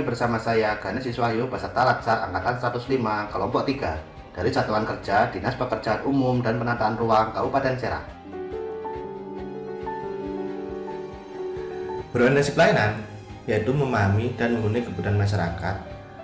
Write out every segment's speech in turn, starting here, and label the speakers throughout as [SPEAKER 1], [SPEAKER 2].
[SPEAKER 1] lagi bersama saya Ganes Iswahyu peserta Latsar Angkatan 105 Kelompok 3 dari Satuan Kerja Dinas Pekerjaan Umum dan Penataan Ruang Kabupaten Serang.
[SPEAKER 2] Berorientasi pelayanan yaitu memahami dan menghuni kebutuhan masyarakat,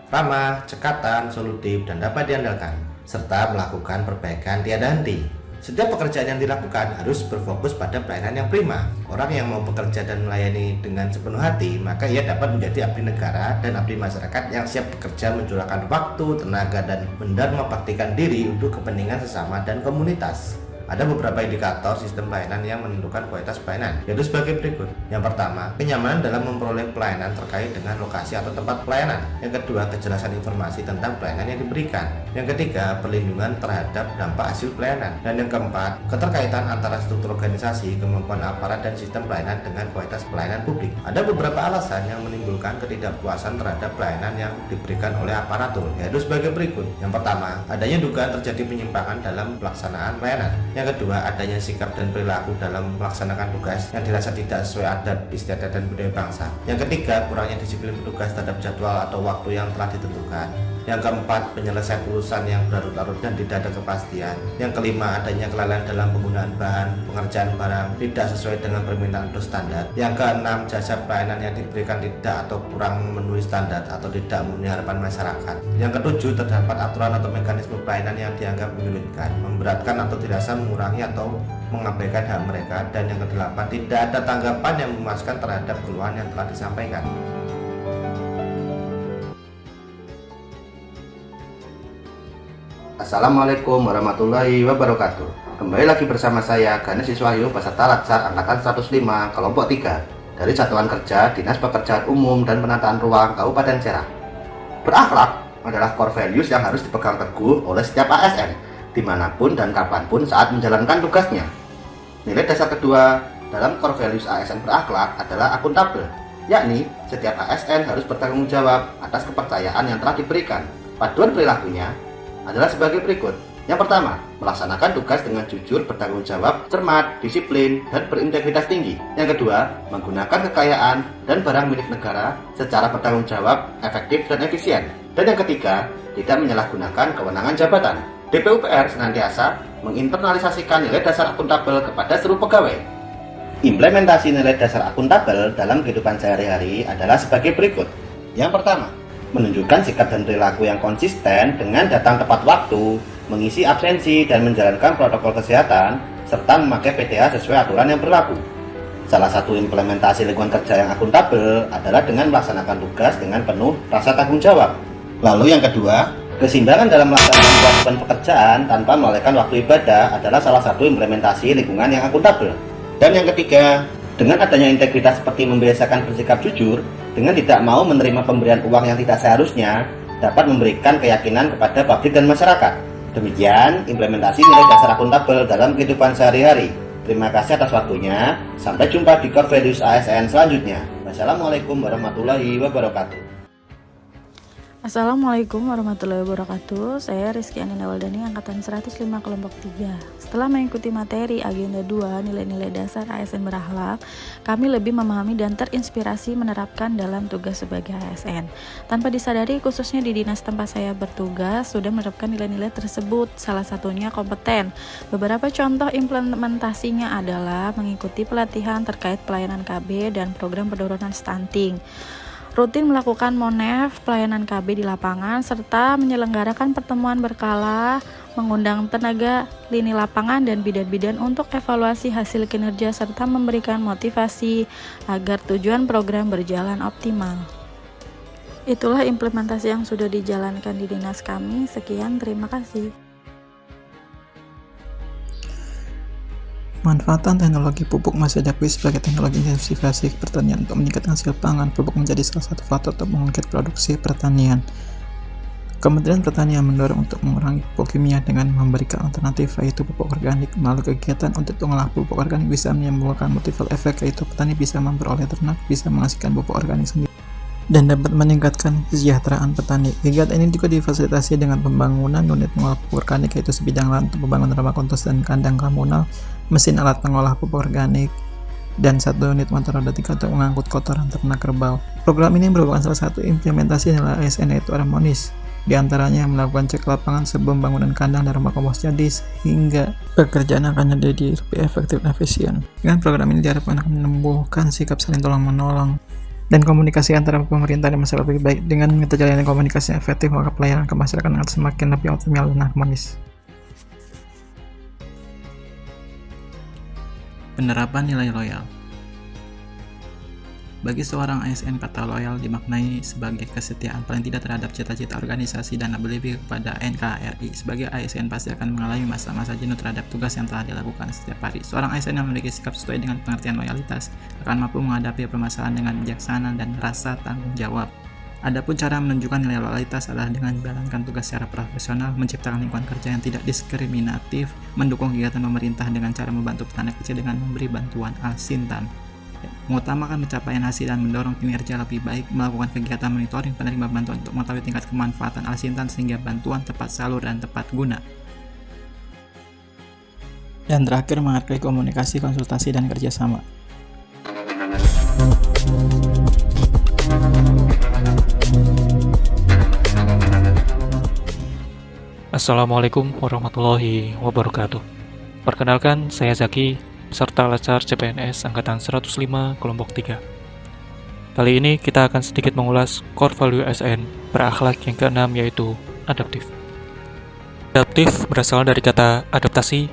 [SPEAKER 2] ramah, cekatan, solutif, dan dapat diandalkan, serta melakukan perbaikan tiada henti. Setiap pekerjaan yang dilakukan harus berfokus pada pelayanan yang prima. Orang yang mau bekerja dan melayani dengan sepenuh hati, maka ia dapat menjadi abdi negara dan abdi masyarakat yang siap bekerja mencurahkan waktu, tenaga, dan benar membaktikan diri untuk kepentingan sesama dan komunitas. Ada beberapa indikator sistem pelayanan yang menentukan kualitas pelayanan, yaitu sebagai berikut. Yang pertama, kenyamanan dalam memperoleh pelayanan terkait dengan lokasi atau tempat pelayanan. Yang kedua, kejelasan informasi tentang pelayanan yang diberikan. Yang ketiga, perlindungan terhadap dampak hasil pelayanan. Dan yang keempat, keterkaitan antara struktur organisasi, kemampuan aparat, dan sistem pelayanan dengan kualitas pelayanan publik. Ada beberapa alasan yang menimbulkan ketidakpuasan terhadap pelayanan yang diberikan oleh aparatur, yaitu sebagai berikut. Yang pertama, adanya dugaan terjadi penyimpangan dalam pelaksanaan pelayanan. Yang kedua, adanya sikap dan perilaku dalam melaksanakan tugas yang dirasa tidak sesuai adat istiadat dan budaya bangsa. Yang ketiga, kurangnya disiplin petugas terhadap jadwal atau waktu yang telah ditentukan. Yang keempat, penyelesaian urusan yang berlarut-larut dan tidak ada kepastian. Yang kelima, adanya kelalaian dalam penggunaan bahan, pengerjaan barang tidak sesuai dengan permintaan atau standar. Yang keenam, jasa pelayanan yang diberikan tidak atau kurang memenuhi standar atau tidak memenuhi harapan masyarakat. Yang ketujuh, terdapat aturan atau mekanisme pelayanan yang dianggap menyulitkan, memberatkan atau dirasa mengurangi atau mengabaikan hak mereka. Dan yang kedelapan, tidak ada tanggapan yang memuaskan terhadap keluhan yang telah disampaikan.
[SPEAKER 1] Assalamualaikum warahmatullahi wabarakatuh. Kembali lagi bersama saya Ganes Iswahyu peserta Latsar Angkatan 105 Kelompok 3 dari Satuan Kerja Dinas Pekerjaan Umum dan Penataan Ruang Kabupaten Serang. Berakhlak adalah core values yang harus dipegang teguh oleh setiap ASN dimanapun dan kapanpun saat menjalankan tugasnya. Nilai dasar kedua dalam core values ASN berakhlak adalah akuntabel, yakni setiap ASN harus bertanggung jawab atas kepercayaan yang telah diberikan. Paduan perilakunya adalah sebagai berikut. Yang pertama, melaksanakan tugas dengan jujur, bertanggung jawab, cermat, disiplin, dan berintegritas tinggi. Yang kedua, menggunakan kekayaan dan barang milik negara secara bertanggung jawab, efektif, dan efisien. Dan yang ketiga, tidak menyalahgunakan kewenangan jabatan. DPUPR senantiasa menginternalisasikan nilai dasar akuntabel kepada seluruh pegawai. Implementasi nilai dasar akuntabel dalam kehidupan sehari-hari adalah sebagai berikut. Yang pertama, menunjukkan sikap dan perilaku yang konsisten dengan datang tepat waktu, mengisi absensi dan menjalankan protokol kesehatan, serta memakai PTH sesuai aturan yang berlaku. Salah satu implementasi lingkungan kerja yang akuntabel adalah dengan melaksanakan tugas dengan penuh rasa tanggung jawab. Lalu yang kedua, keseimbangan dalam melaksanakan kewajiban pekerjaan tanpa melalaikan waktu ibadah adalah salah satu implementasi lingkungan yang akuntabel. Dan yang ketiga, dengan adanya integritas seperti membiasakan bersikap jujur, dengan tidak mau menerima pemberian uang yang tidak seharusnya, dapat memberikan keyakinan kepada publik dan masyarakat. Demikian implementasi nilai dasar akuntabel dalam kehidupan sehari-hari. Terima kasih atas waktunya. Sampai jumpa di Core Values ASN selanjutnya. Wassalamualaikum warahmatullahi wabarakatuh.
[SPEAKER 3] Assalamualaikum warahmatullahi wabarakatuh. Saya Rizky Ananda Waldani, Angkatan 105 Kelompok 3. Setelah mengikuti materi Agenda 2 Nilai-nilai dasar ASN berakhlak, kami lebih memahami dan terinspirasi menerapkan dalam tugas sebagai ASN. Tanpa disadari, khususnya di dinas tempat saya bertugas, sudah menerapkan nilai-nilai tersebut, salah satunya kompeten. Beberapa contoh implementasinya adalah mengikuti pelatihan terkait pelayanan KB dan program penurunan stunting, rutin melakukan monef pelayanan KB di lapangan, serta menyelenggarakan pertemuan berkala, mengundang tenaga lini lapangan dan bidan-bidan untuk evaluasi hasil kinerja serta memberikan motivasi agar tujuan program berjalan optimal. Itulah implementasi yang sudah dijalankan di dinas kami. Sekian, terima kasih.
[SPEAKER 4] Manfaatan teknologi pupuk masih diakui sebagai teknologi intensifikasi pertanian untuk meningkatkan hasil pangan. Pupuk menjadi salah satu faktor untuk mengungkit produksi pertanian. Kementerian Pertanian mendorong untuk mengurangi pupuk kimia dengan memberikan alternatif, yaitu pupuk organik. Melalui kegiatan untuk mengolah pupuk organik bisa menimbulkan multiple efek, yaitu petani bisa memperoleh ternak, bisa menghasilkan pupuk organik sendiri, dan dapat meningkatkan kesejahteraan petani. Kegiatan ini juga difasilitasi dengan pembangunan unit pengolah pupuk organik, yaitu sebidang lahan untuk pembangunan rumah kompos dan kandang komunal, mesin alat pengolah pupuk organik, dan 1 unit motor roda 3 untuk mengangkut kotoran ternak kerbau. Program ini merupakan salah satu implementasi nilai ASN yaitu harmonis. Di antaranya melakukan cek lapangan sebelum bangunan kandang dan rumah kompos jadi sehingga pekerjaan akan jadi lebih efektif dan efisien. Dengan program ini diharapkan akan menumbuhkan sikap saling tolong-menolong dan komunikasi antara pemerintah dan masyarakat lebih baik. Dengan terjalinnya komunikasi yang efektif, maka pelayanan ke masyarakat akan semakin lebih optimal dan harmonis. Penerapan nilai loyal. Bagi seorang ASN, kata loyal dimaknai sebagai kesetiaan paling tidak terhadap cita-cita organisasi dan lebih kepada NKRI. Sebagai ASN pasti akan mengalami masa-masa jenuh terhadap tugas yang telah dilakukan setiap hari. Seorang ASN yang memiliki sikap sesuai dengan pengertian loyalitas akan mampu menghadapi permasalahan dengan bijaksana dan rasa tanggung jawab. Adapun cara menunjukkan nilai loyalitas adalah dengan menjalankan tugas secara profesional, menciptakan lingkungan kerja yang tidak diskriminatif, mendukung kegiatan pemerintah dengan cara membantu petani kecil dengan memberi bantuan Al-Sintan, mengutamakan pencapaian hasil dan mendorong kinerja lebih baik, melakukan kegiatan monitoring penerima bantuan untuk mengetahui tingkat kemanfaatan Al-Sintan sehingga bantuan tepat salur dan tepat guna. Dan terakhir, menghargai komunikasi, konsultasi, dan kerjasama.
[SPEAKER 5] Assalamualaikum warahmatullahi wabarakatuh. Perkenalkan, saya Zaki, peserta Latsar CPNS Angkatan 105 Kelompok 3. Kali ini kita akan sedikit mengulas core value ASN berakhlak yang keenam, yaitu adaptif. Adaptif berasal dari kata adaptasi,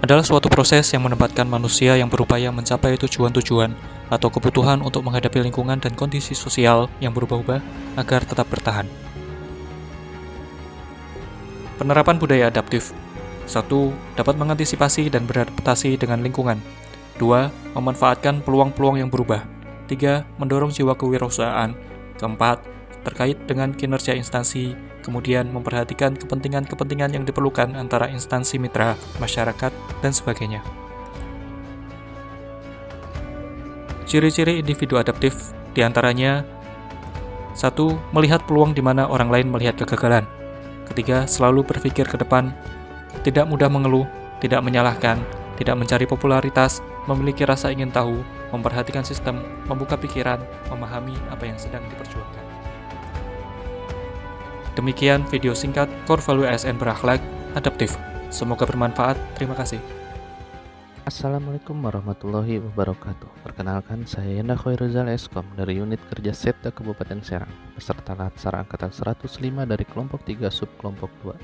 [SPEAKER 5] adalah suatu proses yang menempatkan manusia yang berupaya mencapai tujuan-tujuan atau kebutuhan untuk menghadapi lingkungan dan kondisi sosial yang berubah-ubah agar tetap bertahan. Penerapan budaya adaptif. 1. Dapat mengantisipasi dan beradaptasi dengan lingkungan. 2. Memanfaatkan peluang-peluang yang berubah. 3. Mendorong jiwa kewirausahaan. 4. Terkait dengan kinerja instansi. Kemudian memperhatikan kepentingan-kepentingan yang diperlukan antara instansi mitra, masyarakat, dan sebagainya. Ciri-ciri individu adaptif diantaranya: 1. Melihat peluang di mana orang lain melihat kegagalan. Ketiga, selalu berpikir ke depan, tidak mudah mengeluh, tidak menyalahkan, tidak mencari popularitas, memiliki rasa ingin tahu, memperhatikan sistem, membuka pikiran, memahami apa yang sedang diperjuangkan. Demikian video singkat Core Value ASN berakhlak adaptif. Semoga bermanfaat. Terima kasih.
[SPEAKER 6] Assalamualaikum warahmatullahi wabarakatuh. Perkenalkan, saya Yanda Khoiruzal Eskom dari unit kerja Setda Kabupaten Serang, peserta Latsar Angkatan 105 dari kelompok 3 sub kelompok 2.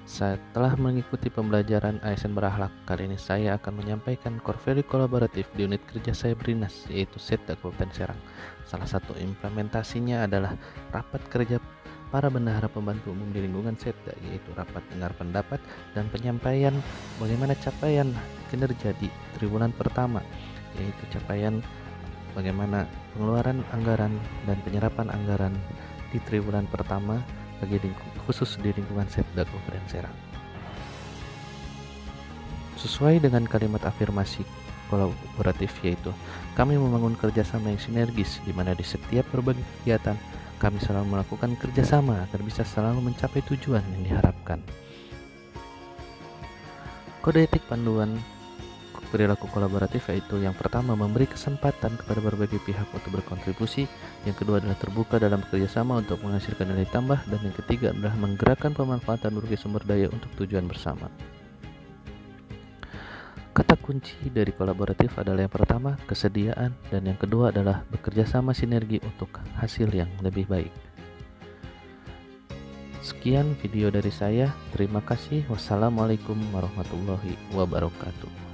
[SPEAKER 6] Setelah mengikuti pembelajaran ASN berakhlak, kali ini saya akan menyampaikan core value kolaboratif di unit kerja saya Brinas, yaitu Setda Kabupaten Serang. Salah satu implementasinya adalah rapat kerja para bendahara pembantu umum di lingkungan Setda, yaitu rapat dengar pendapat dan penyampaian bagaimana capaian kinerja di triwulan pertama, yaitu capaian bagaimana pengeluaran anggaran dan penyerapan anggaran di triwulan pertama khusus di lingkungan Setda Kabupaten Serang. Sesuai dengan kalimat afirmasi kolaboratif, yaitu kami membangun kerjasama yang sinergis, di mana di setiap berbagai kegiatan kami selalu melakukan kerjasama agar bisa selalu mencapai tujuan yang diharapkan. Kode etik panduan perilaku kolaboratif yaitu yang pertama, memberi kesempatan kepada berbagai pihak untuk berkontribusi, yang kedua adalah terbuka dalam kerjasama untuk menghasilkan nilai tambah, dan yang ketiga adalah menggerakkan pemanfaatan berbagai sumber daya untuk tujuan bersama. Kata kunci dari kolaboratif adalah yang pertama, kesediaan, dan yang kedua adalah bekerja sama sinergi untuk hasil yang lebih baik. Sekian video dari saya. Terima kasih. Wassalamualaikum warahmatullahi wabarakatuh.